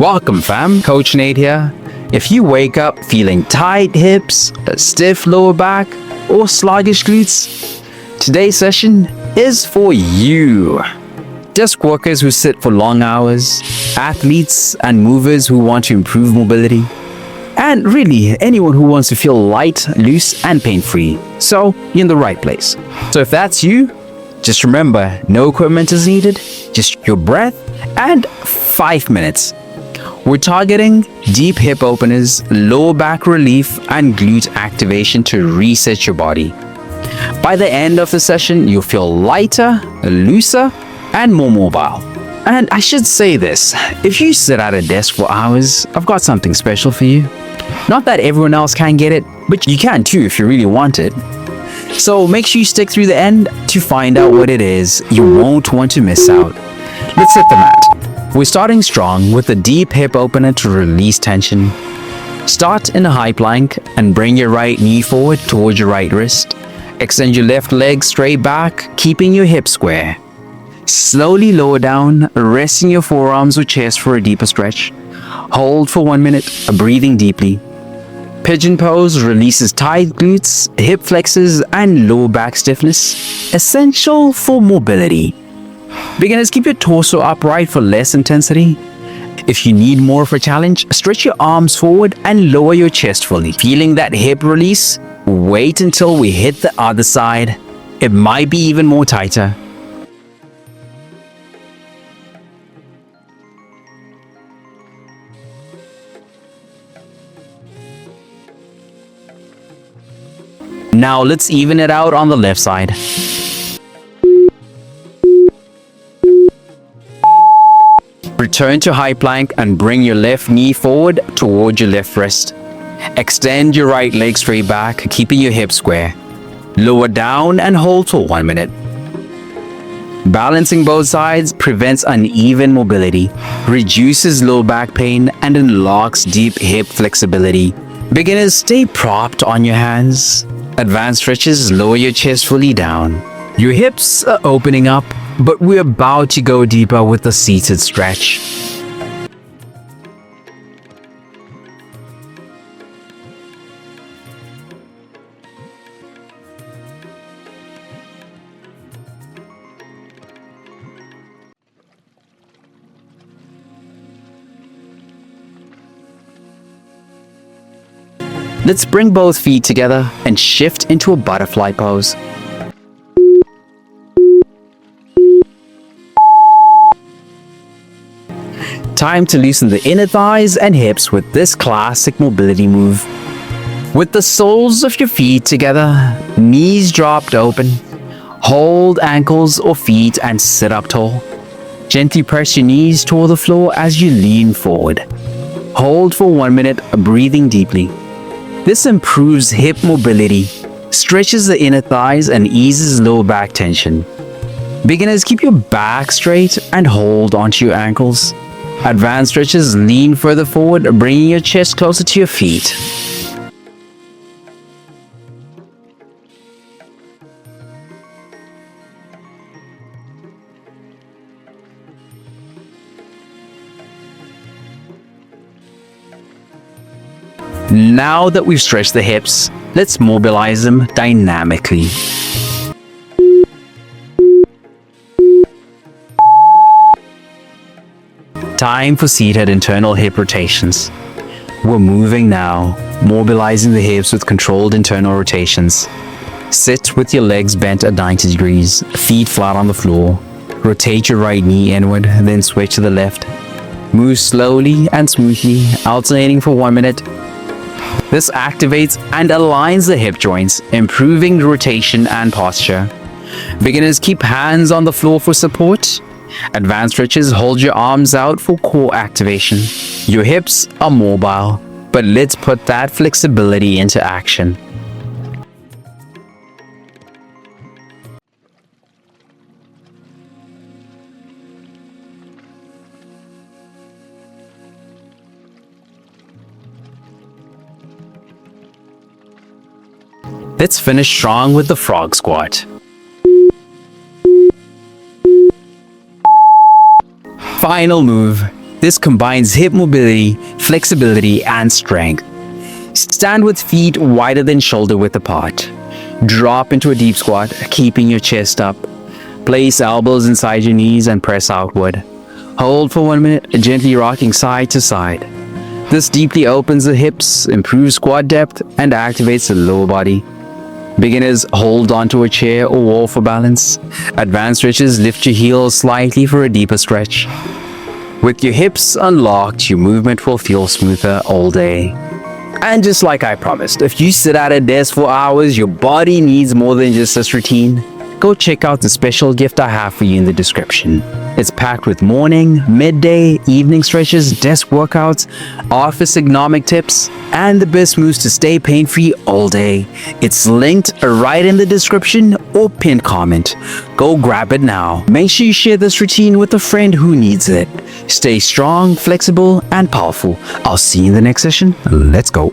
Welcome fam, Coach Nate here. If you wake up feeling tight hips, a stiff lower back, or sluggish glutes, today's session is for you. Desk workers who sit for long hours, athletes and movers who want to improve mobility, and really anyone who wants to feel light, loose and pain-free. So you're in the right place. So if that's you, just remember, no equipment is needed, just your breath and 5 minutes. We're targeting deep hip openers, lower back relief, and glute activation to reset your body. By the end of the session, you'll feel lighter, looser, and more mobile. And I should say this, if you sit at a desk for hours, I've got something special for you. Not that everyone else can get it, but you can too if you really want it. So make sure you stick through the end to find out what it is you won't want to miss out. Let's hit the mat. We're starting strong with a deep hip opener to release tension. Start in a high plank and bring your right knee forward towards your right wrist. Extend your left leg straight back, keeping your hips square. Slowly lower down, resting your forearms or chest for a deeper stretch. Hold for 1 minute, breathing deeply. Pigeon pose releases tight glutes, hip flexors, and lower back stiffness, essential for mobility. Beginners, keep your torso upright for less intensity. If you need more of a challenge, stretch your arms forward and lower your chest fully. Feeling that hip release? Wait until we hit the other side. It might be even more tighter. Now let's even it out on the left side. Return to high plank and bring your left knee forward towards your left wrist. Extend your right leg straight back, keeping your hips square. Lower down and hold for 1 minute. Balancing both sides prevents uneven mobility, reduces low back pain, and unlocks deep hip flexibility. Beginners, stay propped on your hands. Advanced stretches lower your chest fully down. Your hips are opening up, but we're about to go deeper with a seated stretch. Let's bring both feet together and shift into a butterfly pose. Time to loosen the inner thighs and hips with this classic mobility move. With the soles of your feet together, knees dropped open, hold ankles or feet and sit up tall. Gently press your knees toward the floor as you lean forward. Hold for 1 minute, breathing deeply. This improves hip mobility, stretches the inner thighs and eases lower back tension. Beginners, keep your back straight and hold onto your ankles. Advanced stretches, lean further forward, bringing your chest closer to your feet. Now that we've stretched the hips, let's mobilize them dynamically. Time for seated internal hip rotations. We're moving now, mobilizing the hips with controlled internal rotations. Sit with your legs bent at 90 degrees, feet flat on the floor. Rotate your right knee inward, then switch to the left. Move slowly and smoothly, alternating for 1 minute. This activates and aligns the hip joints, improving rotation and posture. Beginners, keep hands on the floor for support. Advanced stretches, hold your arms out for core activation. Your hips are mobile, but let's put that flexibility into action. Let's finish strong with the frog squat. Final move. This combines hip mobility, flexibility, and strength. Stand with feet wider than shoulder width apart. Drop into a deep squat, keeping your chest up. Place elbows inside your knees and press outward. Hold for 1 minute, gently rocking side to side. This deeply opens the hips, improves squat depth, and activates the lower body. Beginners, hold onto a chair or wall for balance. Advanced stretches, lift your heels slightly for a deeper stretch. With your hips unlocked, your movement will feel smoother all day. And just like I promised, if you sit at a desk for hours, your body needs more than just this routine. Go check out the special gift I have for you in the description. It's packed with morning, midday, evening stretches, desk workouts, office ergonomic tips, and the best moves to stay pain-free all day. It's linked right in the description or pinned comment. Go grab it now. Make sure you share this routine with a friend who needs it. Stay strong, flexible, and powerful. I'll see you in the next session. Let's go.